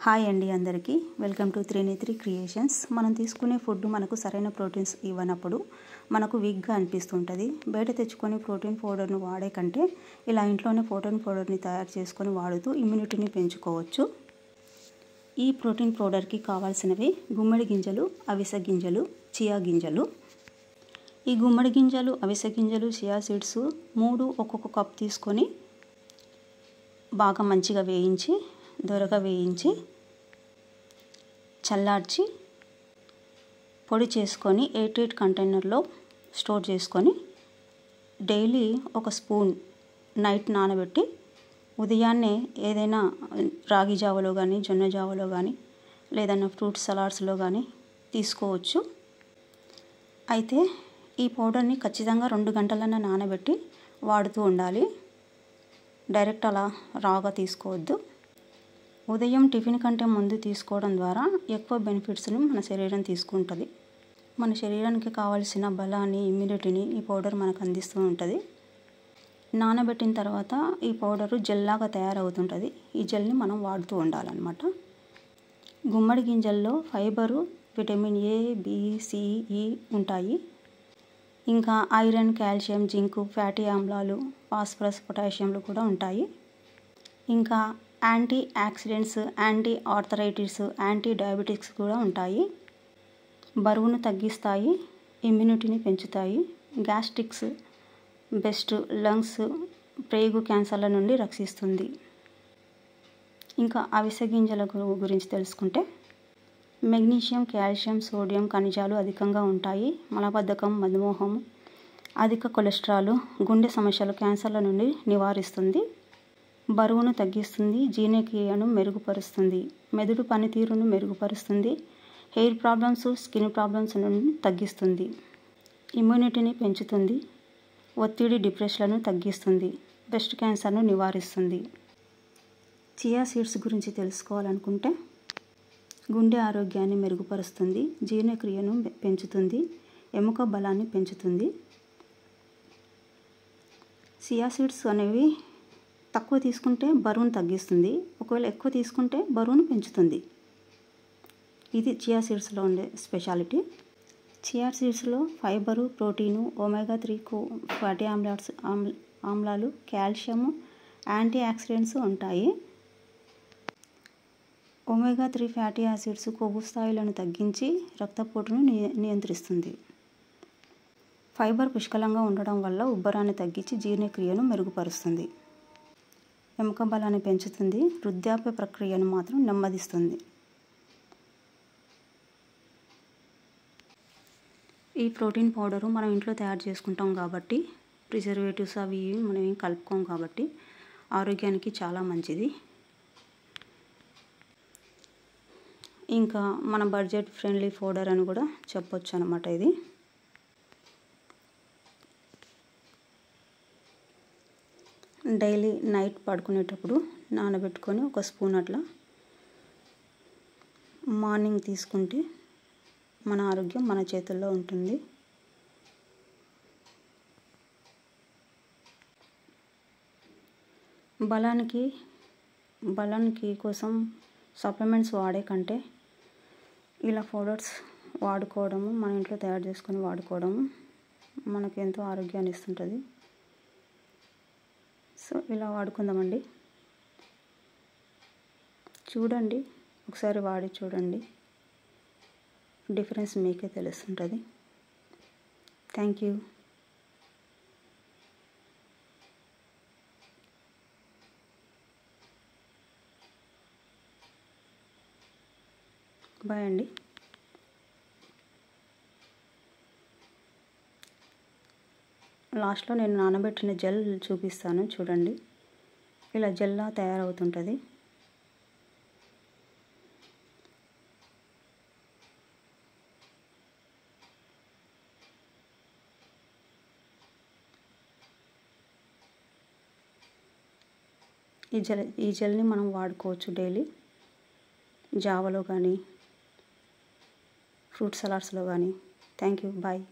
Hi అండి అందరికీ welcome to త్రినేత్రి creations. మనం తీసుకునే ఫుడ్ మనకు సరైన ప్రోటీన్స్ ఇవ్వనప్పుడు మనకు వీక్గా అనిపిస్తుంటుంది. బయట తెచ్చుకొని ప్రోటీన్ పౌడర్ను వాడే కంటే ఇలా ఇంట్లోనే ప్రోటీన్ పౌడర్ని తయారు చేసుకొని వాడుతూ ఇమ్యూనిటీని పెంచుకోవచ్చు. ఈ ప్రోటీన్ పౌడర్కి కావాల్సినవి గుమ్మడి గింజలు, అవిసె గింజలు, చియా గింజలు. ఈ గుమ్మడి గింజలు, అవిసె గింజలు, చియా సీడ్స్ 3 ఒక్కొక్క కప్ తీసుకొని బాగా మంచిగా వేయించి దోరగా వేయించి చల్లార్చి పొడి చేసుకొని ఎయిర్ కంటైనర్లో స్టోర్ చేసుకొని డైలీ ఒక స్పూన్ నైట్ నానబెట్టి ఉదయాన్నే ఏదైనా రాగి జావలో కానీ జొన్న జావలో కానీ లేదన్నా ఫ్రూట్ సలాడ్స్లో కానీ తీసుకోవచ్చు. అయితే ఈ పౌడర్ని ఖచ్చితంగా 2 గంటలన్నా నానబెట్టి వాడుతూ ఉండాలి. డైరెక్ట్ అలా రాగా తీసుకోవద్దు. ఉదయం టిఫిన్ కంటే ముందు తీసుకోవడం ద్వారా ఎక్కువ బెనిఫిట్స్ని మన శరీరం తీసుకుంటుంది. మన శరీరానికి కావాల్సిన బలాన్ని, ఇమ్యూనిటీని ఈ పౌడర్ మనకు అందిస్తూ ఉంటుంది. నానబెట్టిన తర్వాత ఈ పౌడరు జెల్లాగా తయారవుతుంటుంది. ఈ జెల్ని మనం వాడుతూ ఉండాలన్నమాట. గుమ్మడి గింజల్లో fibre, vitamin A, B, C, E ఉంటాయి. ఇంకా ఐరన్, కాల్షియం, జింకు, ఫ్యాటీ ఆమ్లాలు, ఫాస్ఫరస్, పొటాషియంలు కూడా ఉంటాయి. ఇంకా antioxidants, anti arthritis, anti diabetics కూడా ఉంటాయి. బరువును తగ్గిస్తాయి, ఇమ్యూనిటీని పెంచుతాయి, గ్యాస్ట్రిక్స్, బెస్ట్, లంగ్స్, ప్రేగు క్యాన్సర్ల నుండి రక్షిస్తుంది. ఇంకా అవిసె గింజల గురించి తెలుసుకుంటే మెగ్నీషియం, కాల్షియం, సోడియం ఖనిజాలు అధికంగా ఉంటాయి. మలబద్ధకం, మధుమేహం, అధిక కొలెస్ట్రాల్, గుండె సమస్యలు, క్యాన్సర్ల నుండి నివారిస్తుంది. బరువును తగ్గిస్తుంది, జీర్ణక్రియను మెరుగుపరుస్తుంది, మెదడు పనితీరును మెరుగుపరుస్తుంది, హెయిర్ ప్రాబ్లమ్స్, స్కిన్ ప్రాబ్లమ్స్ నుండి తగ్గిస్తుంది, ఇమ్యూనిటీని పెంచుతుంది, ఒత్తిడి, డిప్రెషన్లను తగ్గిస్తుంది, బ్రెస్ట్ క్యాన్సర్ను నివారిస్తుంది. చియా సీడ్స్ గురించి తెలుసుకోవాలనుకుంటే గుండె ఆరోగ్యాన్ని మెరుగుపరుస్తుంది, జీర్ణక్రియను పెంచుతుంది, ఎముక బలాన్ని పెంచుతుంది. చియా సీడ్స్ అనేవి తక్కువ తీసుకుంటే బరువును తగ్గిస్తుంది, ఒకవేళ ఎక్కువ తీసుకుంటే బరువును పెంచుతుంది. ఇది చియా సీడ్స్లో ఉండే స్పెషాలిటీ. చియా సీడ్స్లో ఫైబరు, ప్రోటీను, ఒమేగా 3 ఫ్యాటీ ఆమ్లాలు, calcium, anti antioxidants. Omega 3 fatty acids కొవ్వు స్థాయిలను తగ్గించి రక్తపోటును నియంత్రిస్తుంది. ఫైబర్ పుష్కలంగా ఉండడం వల్ల ఉబ్బరాన్ని తగ్గించి జీర్ణక్రియను మెరుగుపరుస్తుంది, ఎముక బలాన్ని పెంచుతుంది, వృద్ధాప్య ప్రక్రియను మాత్రం నెమ్మదిస్తుంది. ఈ ప్రోటీన్ పౌడరు మనం ఇంట్లో తయారు చేసుకుంటాం కాబట్టి ప్రిజర్వేటివ్స్ అవి మనం ఏం కలుపుకోం కాబట్టి ఆరోగ్యానికి చాలా మంచిది. ఇంకా మన బడ్జెట్ ఫ్రెండ్లీ పౌడర్ అని కూడా చెప్పొచ్చు అన్నమాట. ఇది డైలీ నైట్ పడుకునేటప్పుడు నానబెట్టుకొని ఒక స్పూన్ అట్లా మార్నింగ్ తీసుకుంటే మన ఆరోగ్యం మన చేతుల్లో ఉంటుంది. బలానికి కోసం సప్లిమెంట్స్ వాడే కంటే ఇలా పౌడర్స్ వాడుకోవడము, మన ఇంట్లో తయారు చేసుకొని వాడుకోవడము మనకు ఎంతో ఆరోగ్యాన్ని ఇస్తుంటుంది. సో ఇలా వాడుకుందామండి. చూడండి, ఒకసారి వాడి చూడండి, డిఫరెన్స్ మీకే తెలుస్తుంటుంది. Thank you. బాయ్ అండి. లాస్ట్లో నేను నానబెట్టిన జెల్ చూపిస్తాను చూడండి. ఇలా జెల్లా తయారవుతుంటుంది. ఈ జెల్ని మనం వాడుకోవచ్చు డైలీ జావలో కానీ ఫ్రూట్ సలాడ్స్లో కానీ. Thank you. బాయ్.